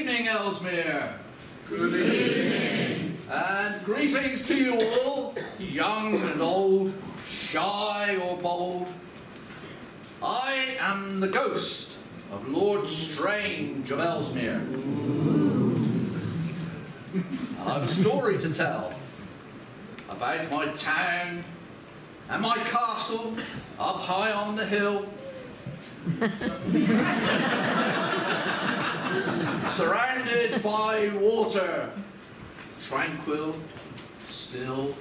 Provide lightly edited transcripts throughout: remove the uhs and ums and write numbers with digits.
evening, Ellesmere. Good evening. And greetings to you all, young and old, shy or bold. I am the ghost of Lord Strange of Ellesmere. I have a story to tell about my town and my castle up high on the hill. Surrounded by water, tranquil, still.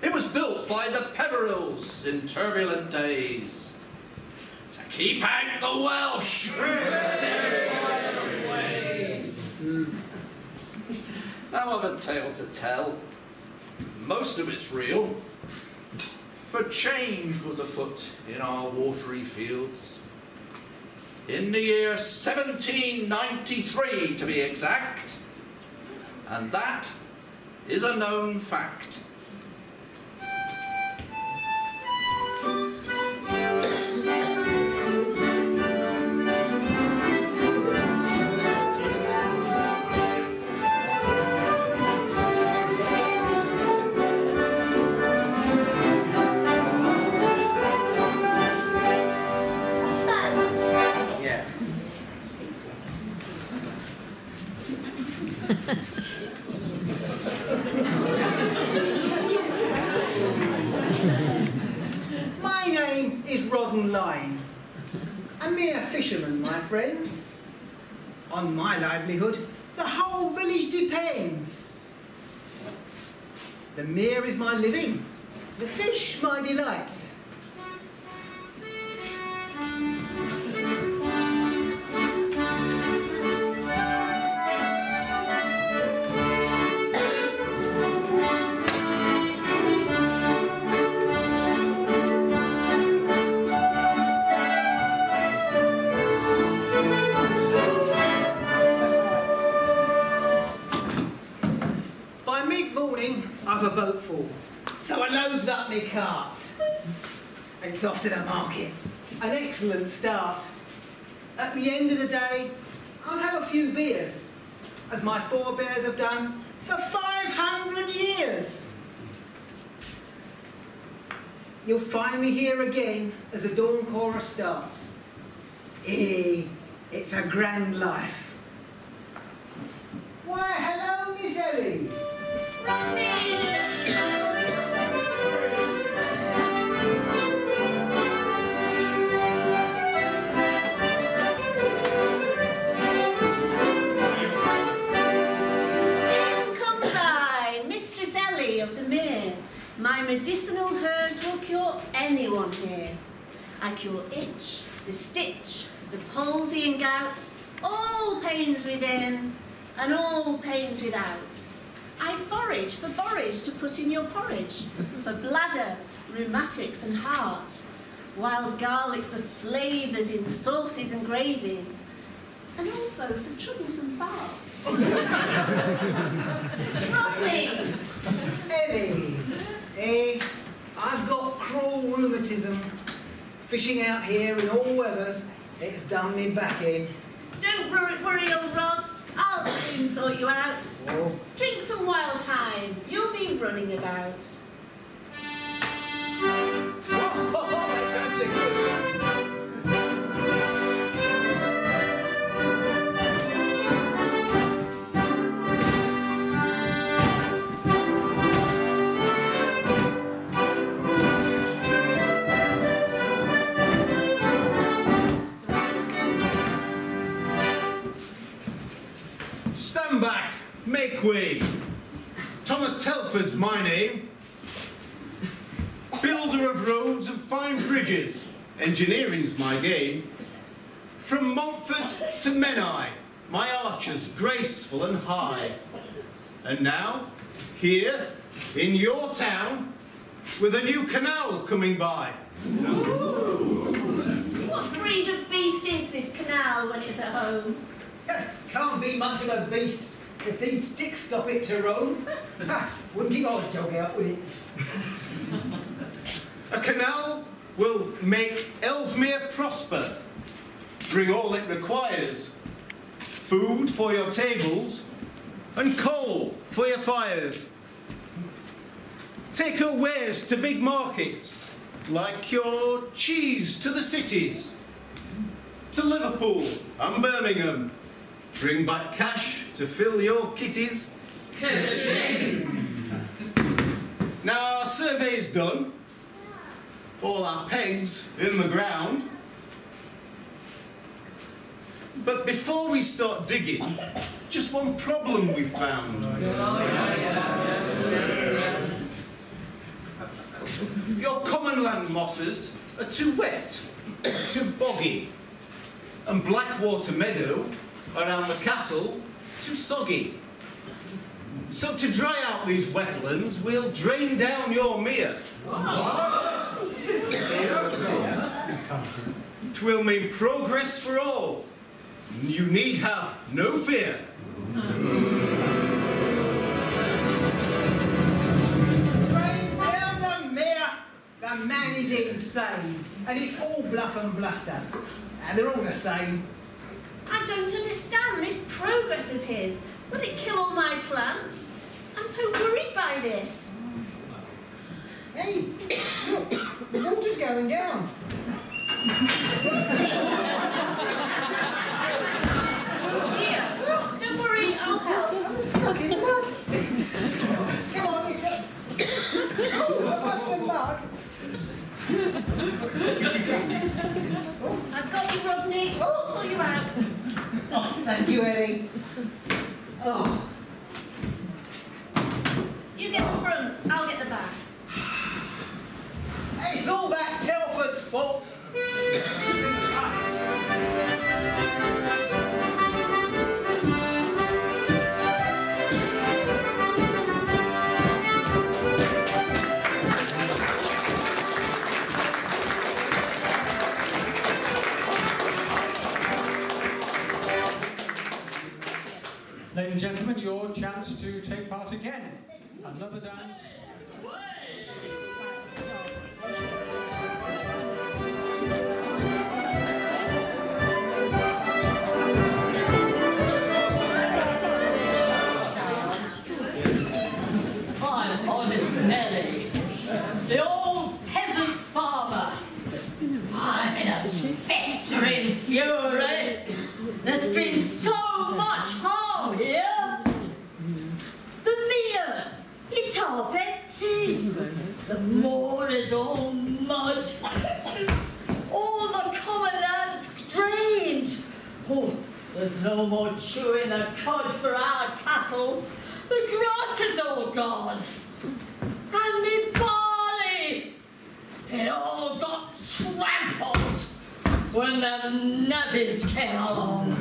It was built by the Peverills in turbulent days to keep out the Welsh with their violent ways. Now I've a tale to tell. Most of it's real, for change was afoot in our watery fields. In the year 1793 to be exact, and that is a known fact. My name is Line, a mere fisherman, my friends. On my livelihood, the whole village depends. The mere is my living, the fish my delight. I've a boat full, so I loads up my cart, and it's off to the market. An excellent start. At the end of the day, I'll have a few beers, as my forebears have done for 500 years. You'll find me here again as the dawn chorus starts. It's a grand life. Why, hello, Miss Ellie. My medicinal herbs will cure anyone here. I cure itch, the stitch, the palsy and gout, all pains within and all pains without. I forage for borage to put in your porridge, for bladder, rheumatics and heart, wild garlic for flavours in sauces and gravies, and also for troublesome farts. Rodney! Ellie, I've got cruel rheumatism. Fishing out here in all weathers, it's done me back in. Don't worry, old Rod. I'll soon sort you out. Oh. Drink some wild thyme. You'll be running about. That's a good one. Stand back, make way. Thomas Telford's my name. Builder of roads and fine bridges, engineering's my game. From Montfort to Menai, my archers graceful and high. And now, here, in your town, with a new canal coming by. Ooh. What breed of beast is this canal when it's at home? Can't be much of a beast if these sticks stop it to roam. Wouldn't keep our dog out, would it? A canal will make Ellesmere prosper, bring all it requires, food for your tables, and coal for your fires. Take your wares to big markets, like your cheese to the cities, to Liverpool and Birmingham. Bring back cash to fill your kitties. Now our survey's done, all our pegs in the ground. But before we start digging, just one problem we found. Your common land mosses are too wet, too boggy, and Blackwater Meadow around the castle too soggy. So to dry out these wetlands, we'll drain down your mere. It will mean progress for all. You need have no fear. Drain down the mere. The man is insane, and it's all bluff and bluster, and they're all the same. I don't understand this progress of his. Will it kill all my plants? I'm so worried by this. Hey, look, the water's going down. Dear, don't worry, I'll help. I'm stuck in mud. Come on, it's up. Oh, what's the mud? I've got you, Rodney. I'll pull you out. Oh, thank you, Ellie. Oh. You get the front, I'll get the back. It's all that Telford's fault. Ladies and gentlemen, your chance to take part again. Another dance. I'm honest Nelly, the old peasant farmer. I'm in a festering fury. There's been so much harm here. The mere is half empty. The moor is all mud. All the common land's drained. Oh, there's no more chewing the cud for our cattle. The grass is all gone. And me barley, it all got trampled when the navvies came along.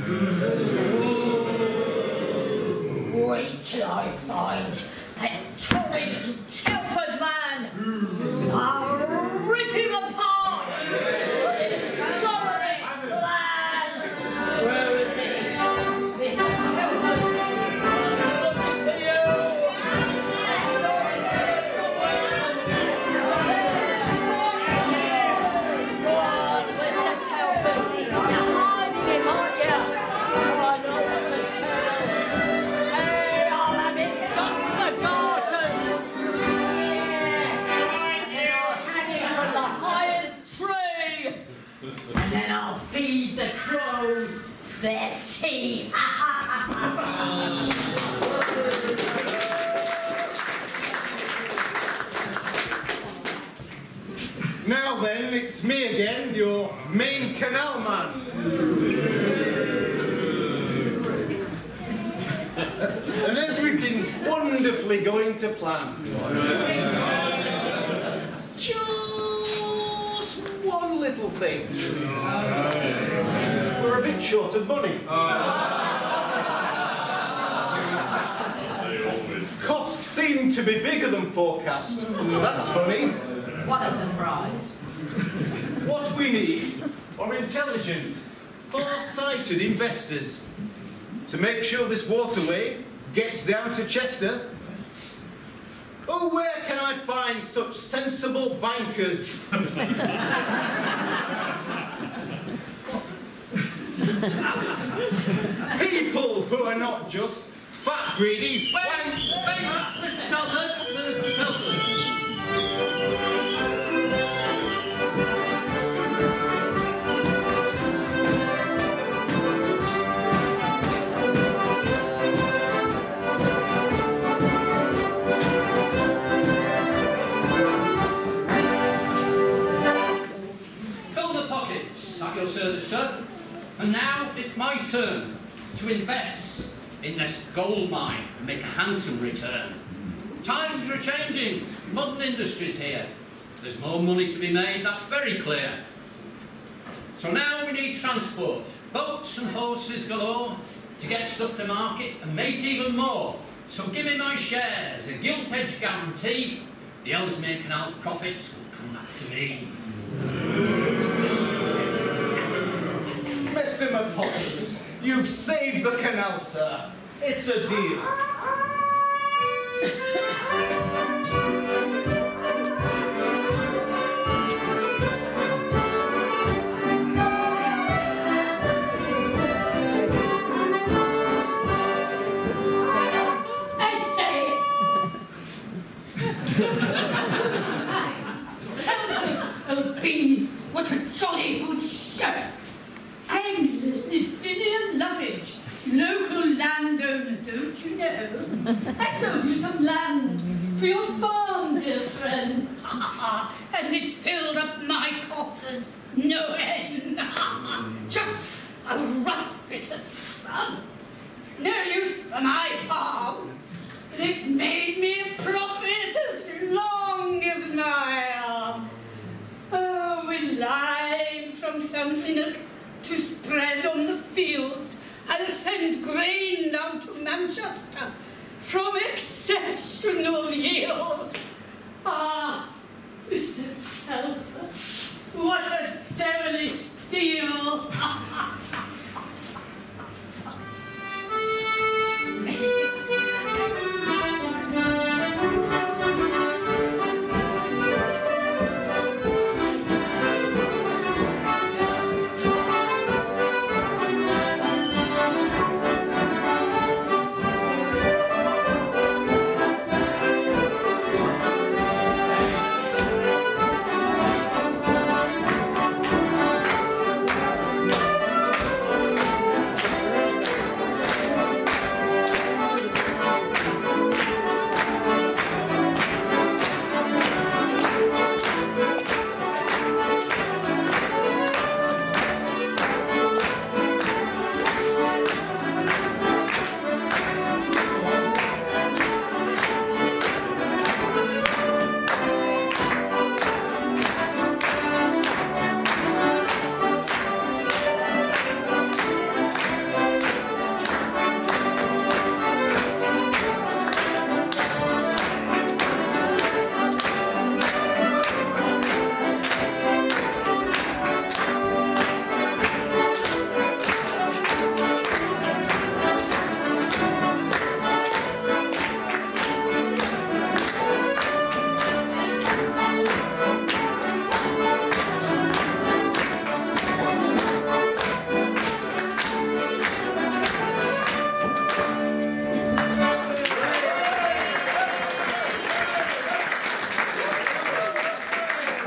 Wait till I find that torrid Telford man. I'll rip him apart. His glory land. Where is he? Mr. Telford, I'm looking for you. Go on, Mr. Telford. You're hiding him, aren't you? Oh, I know what to tell. Hey, I'll have his guts forgotten. And I'll hang him from the highest tree. And then I'll feed the crows their tea. Now then, it's me again, your main canal man. And everything's wonderfully going to plan. Just one little thing. We're a bit short of money. Costs seem to be bigger than forecast. That's funny. What a surprise. What we need are intelligent, far-sighted investors to make sure this waterway gets down to Chester. Oh, where can I find such sensible bankers? People who are not just fat, greedy, Wait, Mr. Telford, Mr. Telford. Fill the pockets at your service, sir. And now it's my turn to invest in this gold mine and make a handsome return. Times are changing, modern industries here. There's more money to be made, that's very clear. So now we need transport, boats and horses galore, to get stuff to market and make even more. So give me my shares, a gilt-edged guarantee, the Ellesmere Canal's profits will come back to me. Mr. McPoppins, you've saved the canal, sir. It's a deal. I say Telford be what a jolly good show. I'm Livelihoods, local landowner, don't you know? I sold you some land for your farm, dear friend. And it's filled up my coffers, no end. Just a rough bit of scrub. No use for my farm. But it made me a profit as long as my arm. Oh, with lime from Clonfinnock to spread on the fields and send grain down to Manchester from exceptional yields. Ah, Mr. Telford, what a devilish deal!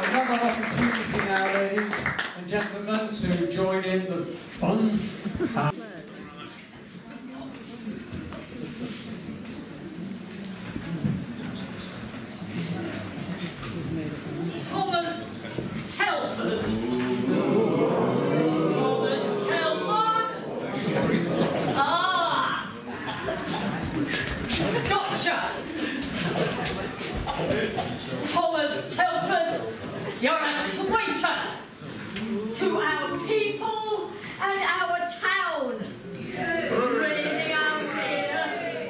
Another opportunity now, ladies and gentlemen, to join in the fun. Thomas Telford. Thomas Telford. Ah! Gotcha! Thomas Telford, you're a traitor to our people and our town. Draining our rear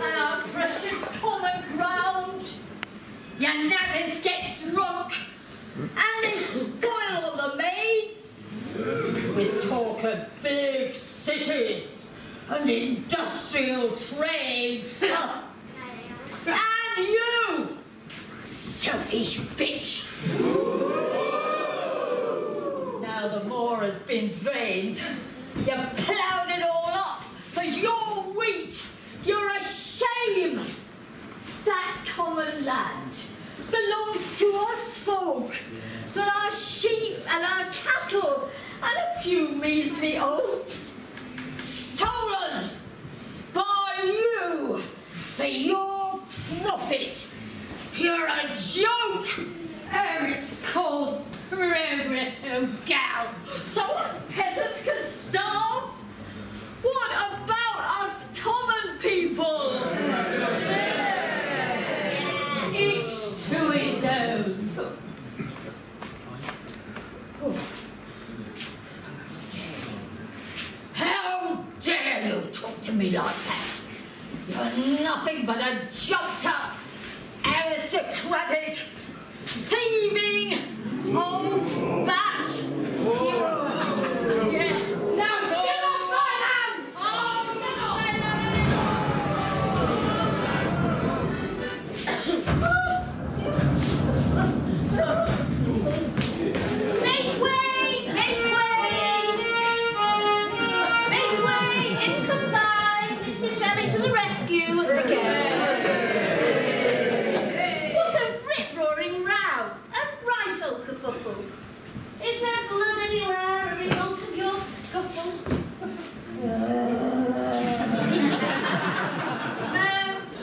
and our precious common ground. Your navvies get drunk and they spoil all the maids. We talk of big cities and industrial trades. And you, selfish bitch. Now the moor has been drained. You ploughed it all up for your wheat. You're a shame. That common land belongs to us folk, for our sheep and our cattle and a few measly oats. Stolen by you for your profit. You're a joke. Oh, it's called progress, oh gal. So us peasants can starve? What about us common people? Each to his own. How dare you talk to me like that? You're nothing but a jumped-up, aristocratic, thieving old bat. Yeah. Now give up my hand! Oh, Make way! Make way! Make way! In comes I, Mr. Shelley to the rescue again. What a rip-roaring row! A right old kerfuffle. Is there blood anywhere, a result of your scuffle? No,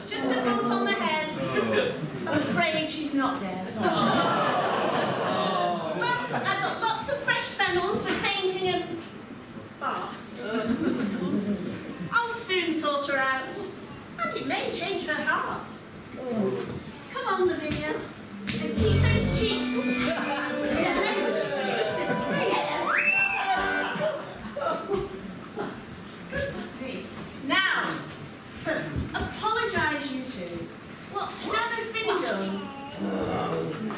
just a bump on the head. I'm afraid she's not dead. Well, I've got lots of fresh fennel for fainting and farts. I'll soon sort her out, and it may change her heart. Come on, Lavinia, and keep those cheeks. Now, apologise, you two. What's done has been done.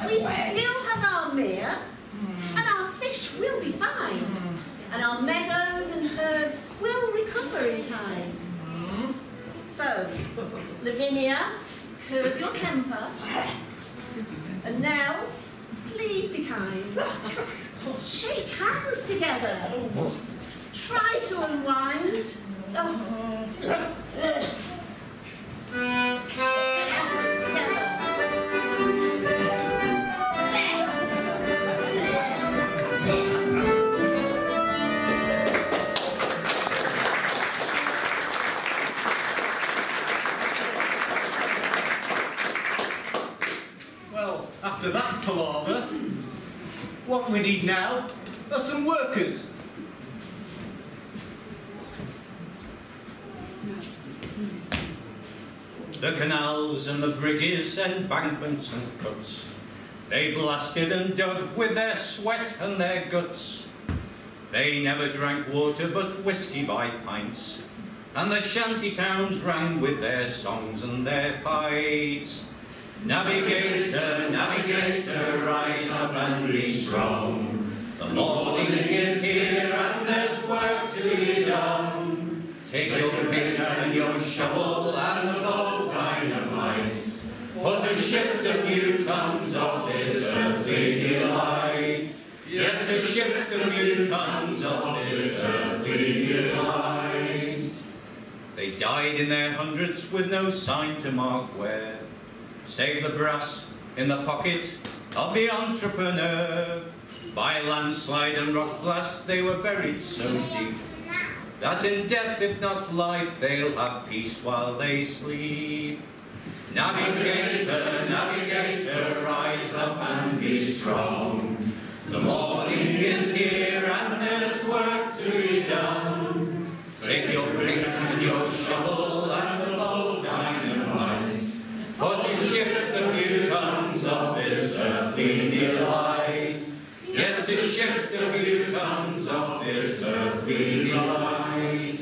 We still have our mere, and our fish will be fine, and our meadows and herbs will recover in time. So, Lavinia, curb your temper, and Nell, please be kind. Shake hands together. Try to unwind. Hands together. Well, after that palaver, what we need now are some workers. The canals and the bridges, embankments and cuts, they blasted and dug with their sweat and their guts. They never drank water but whiskey by pints, and the shanty towns rang with their songs and their fights. Navigator, navigator, rise up and be strong. The morning is here and there's work to be done. Take your pick and your shovel and the bold dynamite, for to shift a few tons of this earthly delight. Yes, to shift a few tons of this earthly delight. They died in their hundreds with no sign to mark where, save the brass in the pocket of the entrepreneur. By landslide and rock blast they were buried so deep that in death, if not life, they'll have peace while they sleep. Navigator, navigator, rise up and be strong. The morning is here and there's work to be done. Take your pick and your shovel and the bold dynamite, for to shift a few tons of this earthly delight. Yes, to shift a few tons of this earthly delight.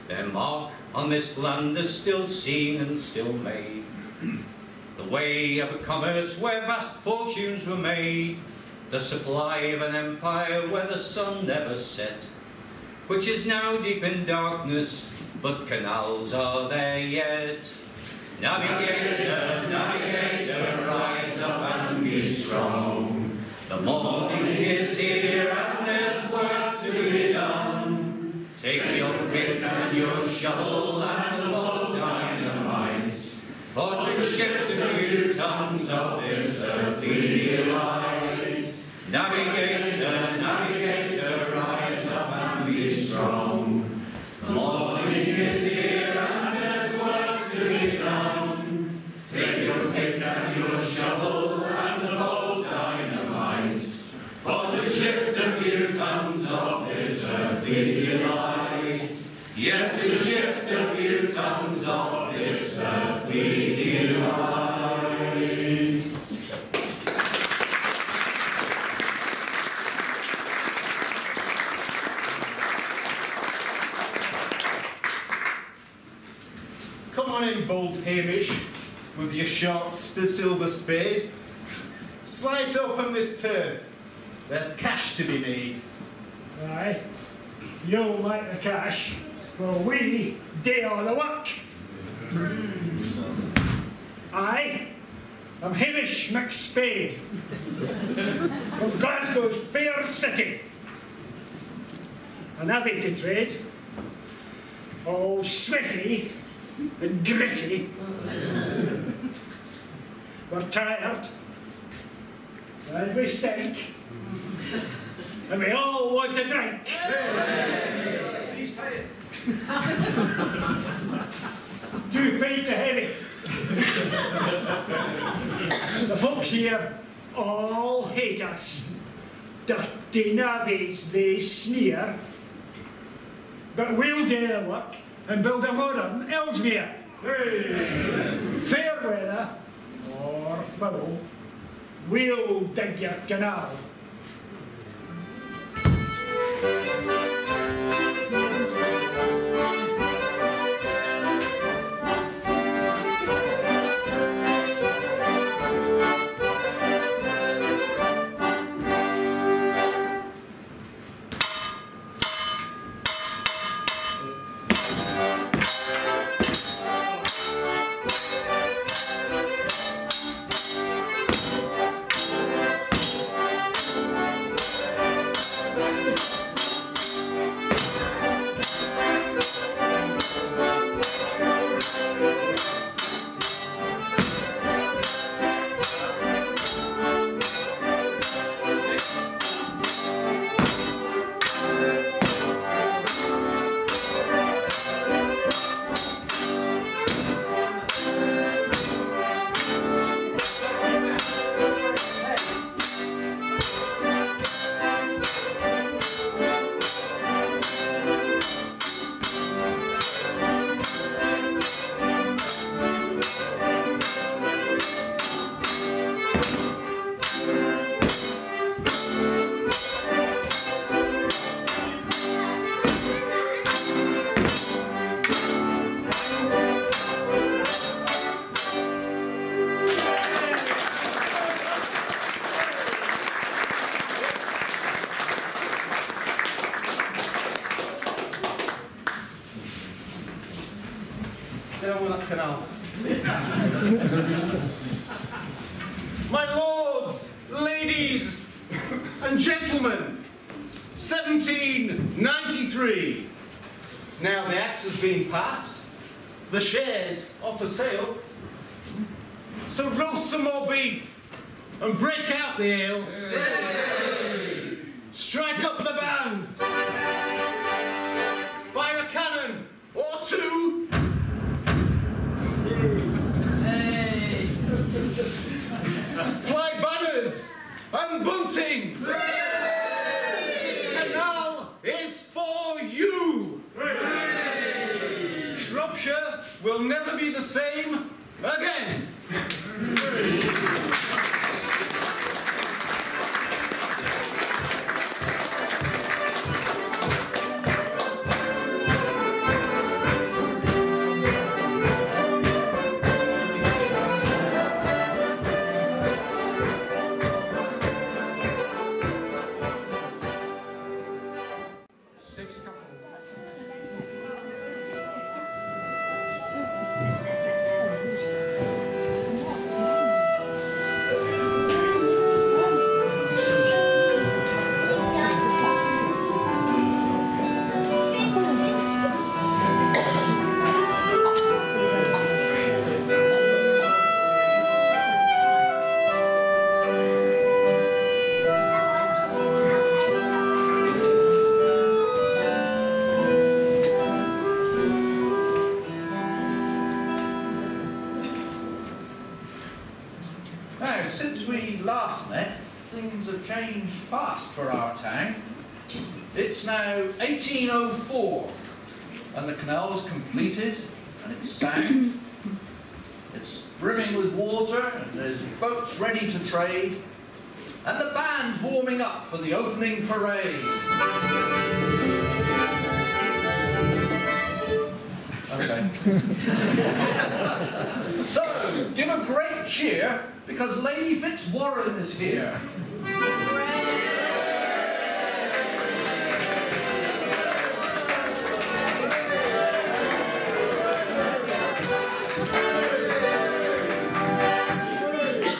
Their mark on this land is still seen and still made, the way of a commerce where vast fortunes were made, the supply of an empire where the sun never set, which is now deep in darkness, but canals are there yet. Navigator, navigator, rise up and be strong. The morning is here and there's work to be done. Take your pick and and your shovel and more dynamite, for to shift a few tons of this earthly delight. Navigator, navigator, rise up and be strong. The morning is here and there's work to be done. Take your pick and your shovel and the bold dynamite, for to shift a few tons of this earthly delight. Yes, to shift a few tons of this earthly delight. Come on in, bold Hamish, with your sharp silver spade. Slice open this turf. There's cash to be made. Aye, you'll like the cash, for we do all the work. Aye, I'm Hamish McSpade, from Glasgow's fair city. An aviator trade, all sweaty and gritty. We're tired, and we stink, and we all want to drink. Please pay it. 2 pints a heavy. The folks here all hate us. Dirty navvies, they sneer. But we'll do the work and build a modern Ellesmere. Fair weather or foul, we'll dig your canal. Down with that canal. My lords, ladies, and gentlemen, 1793. Now the act has been passed. The shares are for sale. So roast some more beef and break out the ale. Hey. Strike up the band. Fire a cannon or 2. Hey. Fly banners and bunting. Hey. This canal is for you. Hey. Shropshire will never be the same again. have changed fast for our town. It's now 1804, and the canal's completed, and it's sound. It's brimming with water, and there's boats ready to trade, and the band's warming up for the opening parade. Okay. So, give a great cheer, because Lady Fitzwarren is here.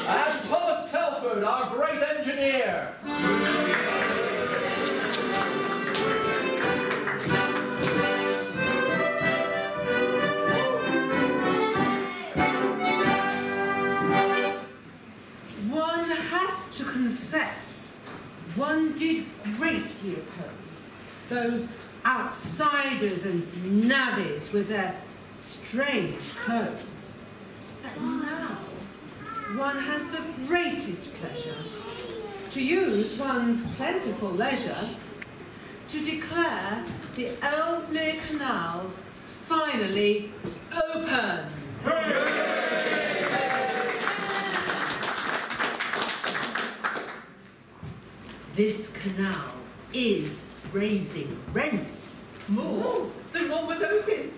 And Thomas Telford, our great engineer. One did greatly oppose those outsiders and navvies with their strange clothes. But now, one has the greatest pleasure to use one's plentiful leisure to declare the Ellesmere Canal finally open. This canal is raising rents. More than one was open.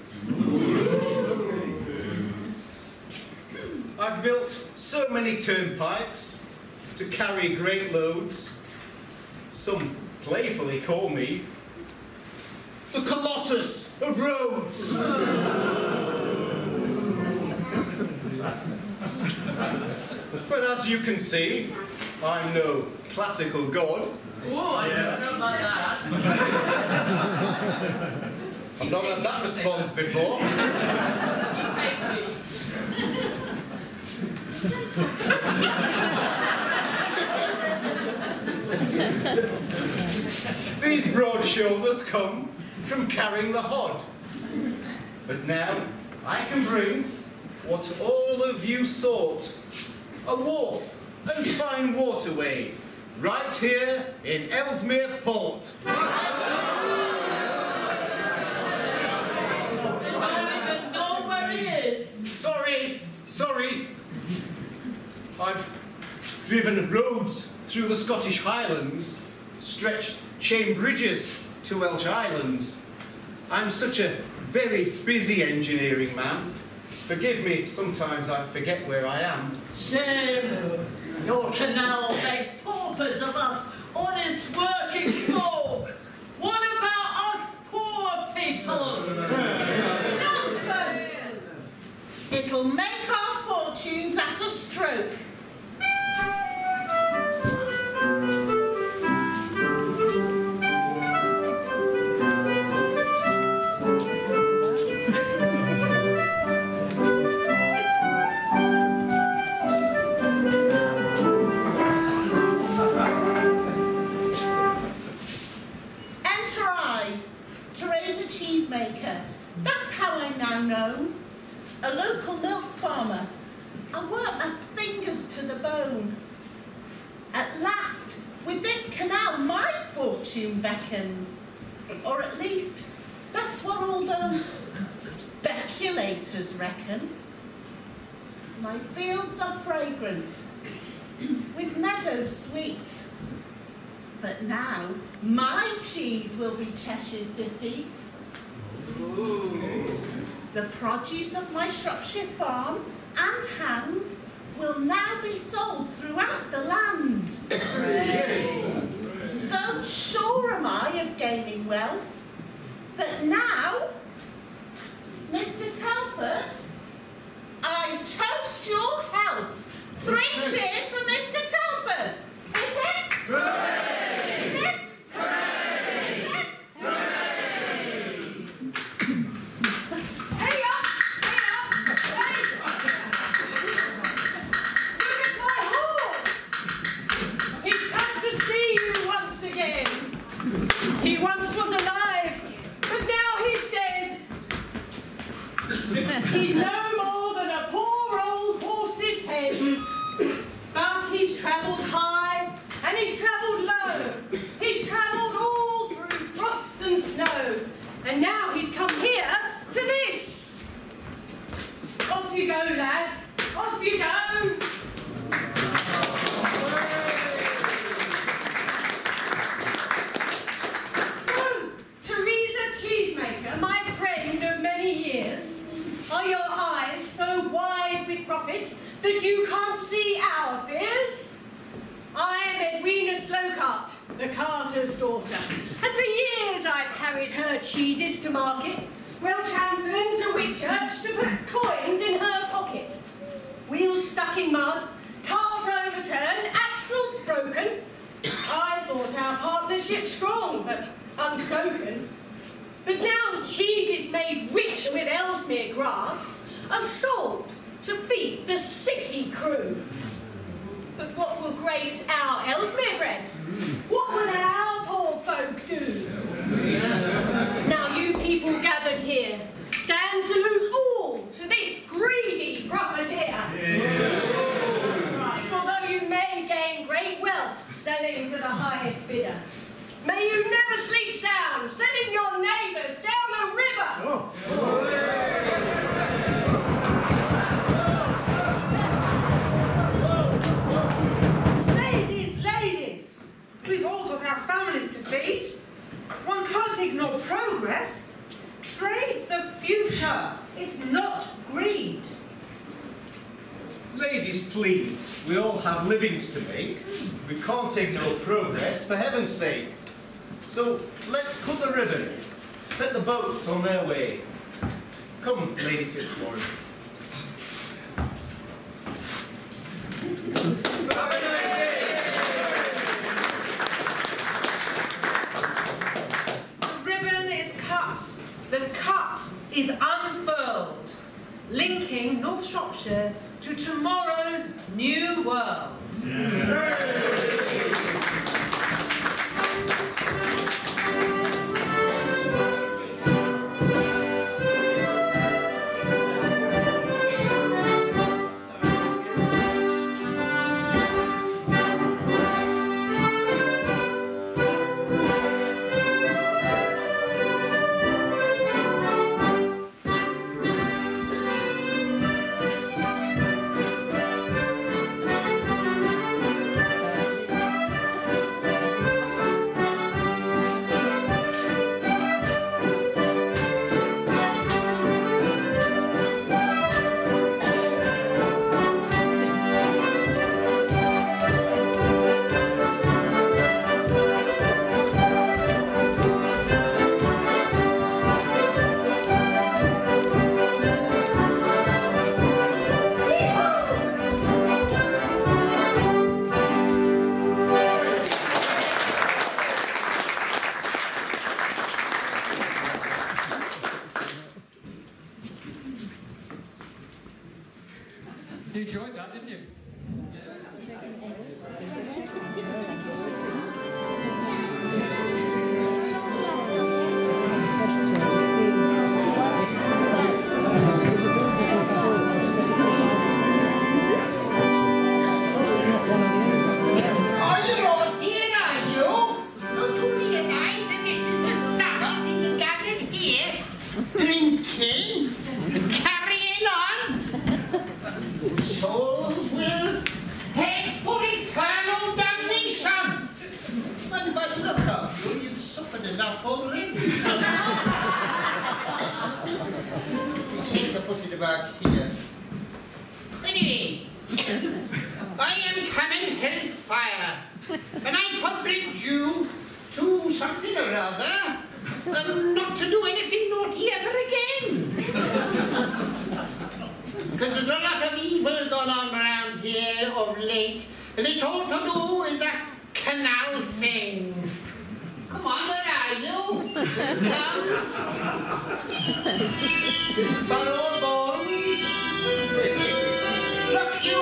I've built so many turnpikes to carry great loads. Some playfully call me the Colossus of Roads. But as you can see, I'm no classical god. Oh, I don't like that. I've not had that response before. These broad shoulders come from carrying the hod. But now I can bring what all of you sought, a wharf and fine waterway, right here in Ellesmere Port. I don't even know where he is. Sorry. I've driven roads through the Scottish Highlands, stretched chain bridges to Welsh Islands. I'm such a very busy engineering man. Forgive me if sometimes I forget where I am. Shame. Your canal made paupers of us honest working folk. What about us poor people? Nonsense! It'll make our fortunes at a stroke. That's how I'm now known. A local milk farmer. I work my fingers to the bone. At last, with this canal, my fortune beckons. Or at least, that's what all those speculators reckon. My fields are fragrant, with meadows sweet. But now, my cheese will be Cheshire's defeat. Ooh. The produce of my Shropshire farm and hands will now be sold throughout the land. So sure am I of gaining wealth that now, Mr. Telford, I toast your health. 3 cheers for Mr. Telford. He once was alive, but now he's dead. He's no more than a poor old horse's head. But he's travelled high, and he's travelled snow. And now he's come here to this. Off you go, lad. Off you go. So, Teresa Cheesemaker, my friend of many years, are your eyes so wide with profit that you can't see our fears? I am Edwina Slowcart, the carter's daughter, and for years I've carried her cheeses to market, Welshampton to Whitchurch to put coins in her pocket. Wheels stuck in mud, cart overturned, axles broken. I thought our partnership strong, but unspoken. But now cheeses made rich with Ellesmere grass are sold to feed the city crew. But what will grace our Ellesmere bread? What will our poor folk do? Now you people gathered here stand to lose all to this greedy profiteer. Although you may gain great wealth selling to the highest bidder, may you never sleep sound selling your neighbours down the river. Ladies, we've all got our families to feed. One can't ignore progress. Trade's the future. It's not greed. Ladies, please, we all have livings to make. We can't ignore progress, for heaven's sake. So let's cut the ribbon, set the boats on their way. Come, Lady Fitzwarren. Have a nice day. The ribbon is cut. The cut is unfurled, linking North Shropshire to tomorrow's new world. You enjoyed that, didn't you? Anyway, I am coming hellfire, and I forbid you to something or other, not to do anything naughty ever again. Because there's a lot of evil going on around here of late, and it's all to do with that canal thing. Come on, where are you? Comes. Follow bones. Look, you.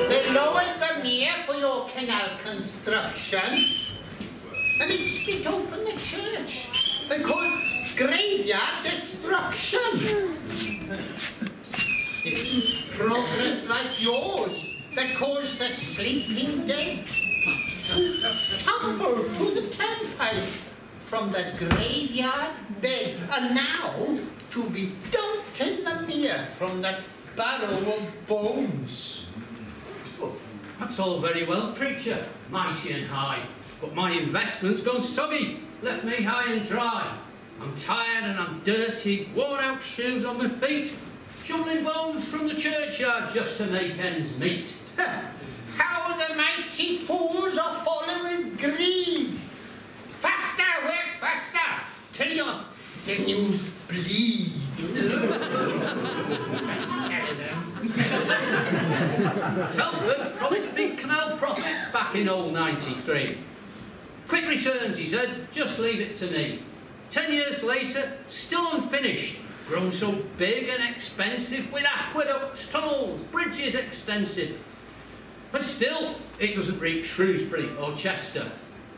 They lowered the mere for your canal construction, and it split open the church and called graveyard destruction. It's progress like yours that caused the sleeping dead. Tumble through the turnpike from the graveyard bed, and now to be dumped in the mere from that barrow of bones. That's all very well, preacher, mighty and high, but my investment's gone soggy, left me high and dry. I'm tired and I'm dirty, worn out shoes on my feet, shoveling bones from the churchyard just to make ends meet. How the mighty fools are fallen with greed! Faster, work faster, till your sinews bleed. Let's tell them. Turbulent promised big canal profits back in old '93. Quick returns, he said, just leave it to me. 10 years later, still unfinished, grown so big and expensive, with aqueducts, tunnels, bridges extensive. But still, it doesn't reach Shrewsbury or Chester,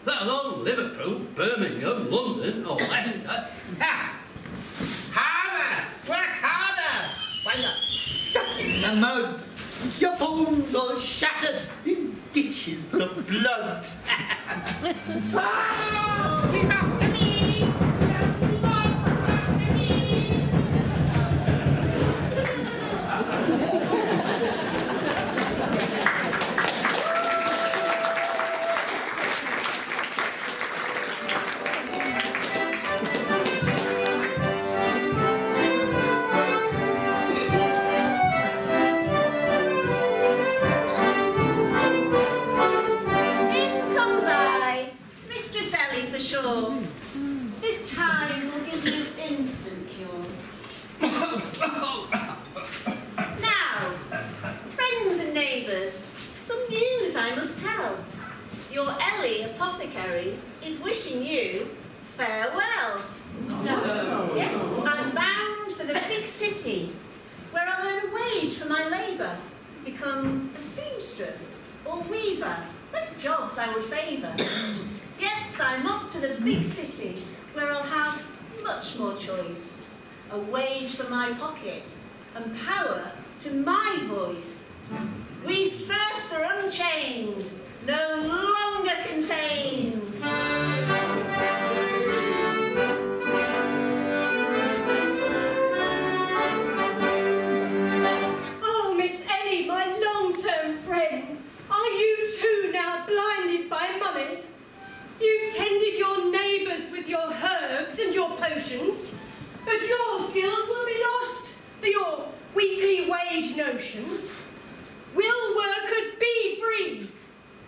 let alone Liverpool, Birmingham, London or Leicester. Ha! Harder! Work harder! While you're stuck in the mud, your bones all shattered in ditches of blood. Ah! He's after me! This time will give you instant cure. Now, friends and neighbours, some news I must tell. Your Ellie apothecary is wishing you farewell. No. Yes, I'm bound for the big city, where I'll earn a wage for my labour, become a seamstress or weaver, both jobs I would favour. Yes, I'm off to the big city, where I'll have much more choice, a wage for my pocket, and power to my voice. We serfs are unchained, no longer contained. Oh, Miss Ellie, my long-term friend, are you too now blinded by money? You've tended your neighbours with your herbs and your potions, but your skills will be lost for your weekly wage notions. Will workers be free?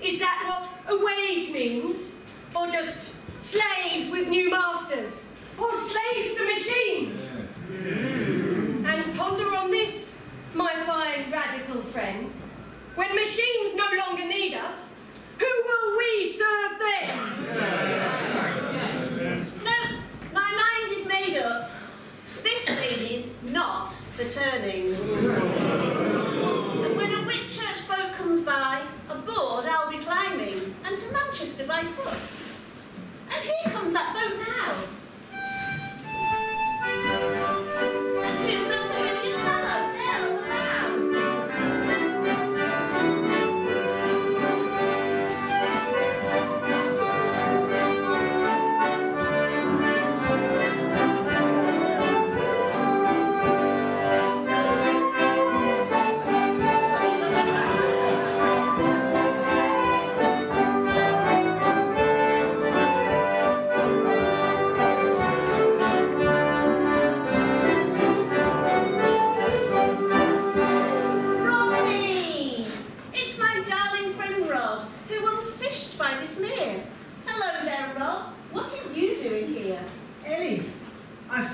Is that what a wage means? Or just slaves with new masters? Or slaves to machines? And ponder on this, my fine radical friend. When machines no longer need us, who will we serve then? No, my mind is made up. This lady's not for turning. And when a Whitchurch boat comes by, aboard I'll be climbing, and to Manchester by foot. And here comes that boat now. And who's the familiar fellow? Hell,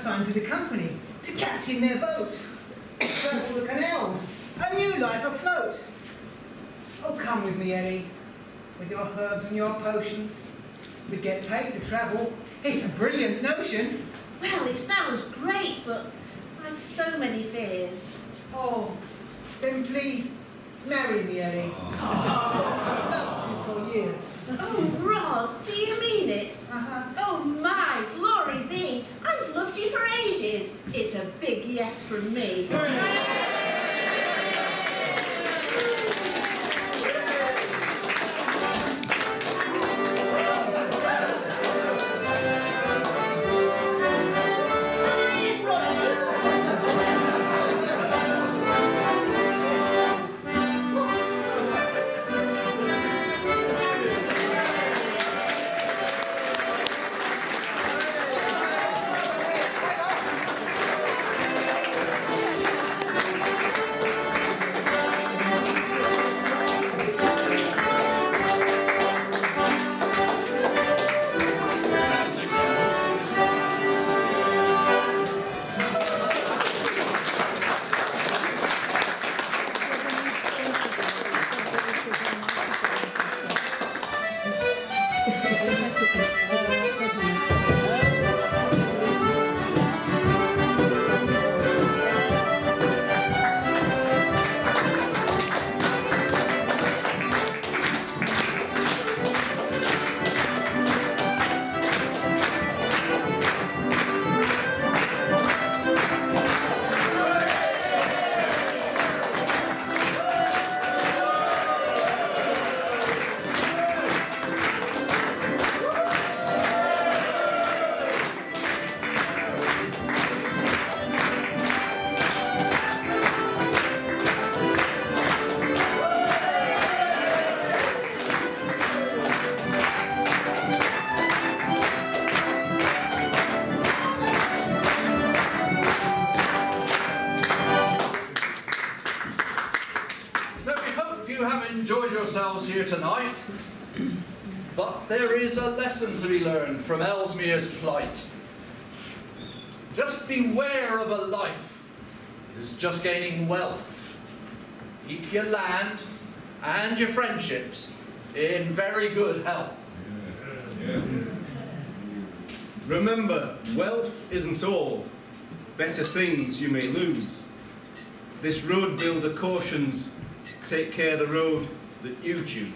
assigned to the company to captain their boat, travel the canals, a new life afloat. Oh, come with me, Ellie, with your herbs and your potions. We get paid to travel. It's a brilliant notion. Well, it sounds great, but I've so many fears. Oh, then please marry me, Ellie. I've loved you for years. Oh, Rod, do you mean it? Oh, my, glory be. I've loved you for ages. It's a big yes from me. Here tonight, but there is a lesson to be learned from Ellesmere's plight. Just beware of a life that is just gaining wealth. Keep your land and your friendships in very good health. Remember, wealth isn't all. Better things you may lose. This road builder cautions, take care of the road that you choose.